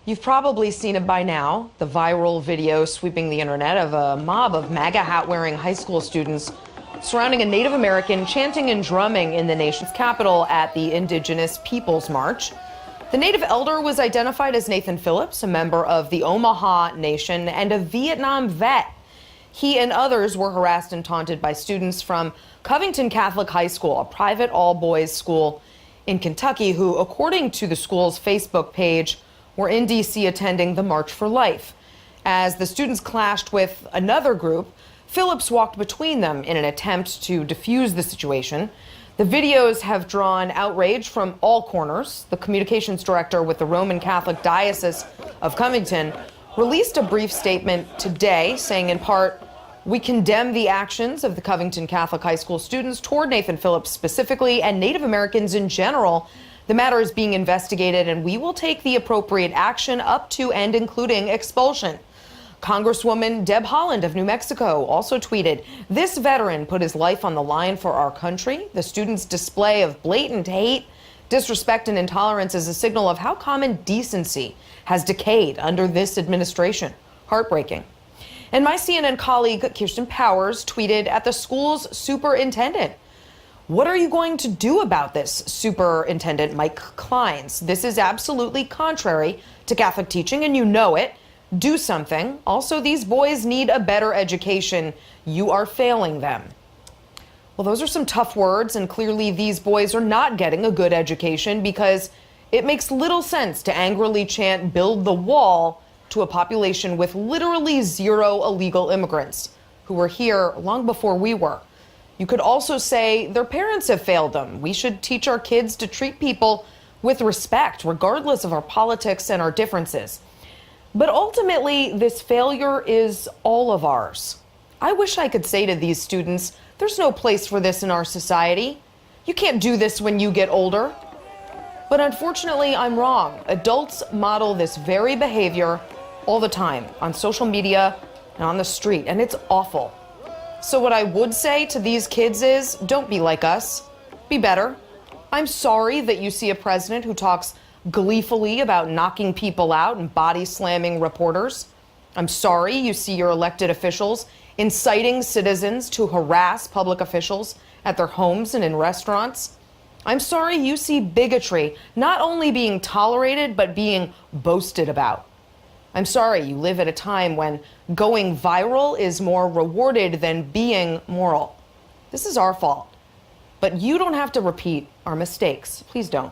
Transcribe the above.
You've probably seen it by now, the viral video sweeping the internet of a mob of MAGA hat-wearing high school students surrounding a Native American chanting and drumming in the nation's capital at the Indigenous Peoples March. The Native elder was identified as Nathan Phillips, a member of the Omaha Nation and a Vietnam vet. He and others were harassed and taunted by students from Covington Catholic High School, a private all-boys school in Kentucky, who, according to the school's Facebook page, were in D.C. attending the March for Life. As the students clashed with another group, Phillips walked between them in an attempt to defuse the situation. The videos have drawn outrage from all corners. The communications director with the Roman Catholic Diocese of Covington released a brief statement today saying, in part, "We condemn the actions of the Covington Catholic High School students toward Nathan Phillips specifically and Native Americans in general. The matter is being investigated and we will take the appropriate action up to and including expulsion." Congresswoman Deb Haaland of New Mexico also tweeted, "This veteran put his life on the line for our country. The students' display of blatant hate, disrespect, and intolerance is a signal of how common decency has decayed under this administration. Heartbreaking." And my CNN colleague Kirsten Powers tweeted at the school's superintendent, "What are you going to do about this, Superintendent Mike Kleins? This is absolutely contrary to Catholic teaching, and you know it. Do something. Also, these boys need a better education. You are failing them." Well, those are some tough words, and clearly these boys are not getting a good education, because it makes little sense to angrily chant "build the wall" to a population with literally zero illegal immigrants who were here long before we were. You could also say their parents have failed them. We should teach our kids to treat people with respect, regardless of our politics and our differences. But ultimately, this failure is all of ours. I wish I could say to these students, there's no place for this in our society. You can't do this when you get older. But unfortunately, I'm wrong. Adults model this very behavior all the time on social media and on the street, and it's awful. So what I would say to these kids is, don't be like us. Be better. I'm sorry that you see a president who talks gleefully about knocking people out and body slamming reporters. I'm sorry you see your elected officials inciting citizens to harass public officials at their homes and in restaurants. I'm sorry you see bigotry not only being tolerated, but being boasted about. I'm sorry you live at a time when going viral is more rewarded than being moral. This is our fault. But you don't have to repeat our mistakes. Please don't.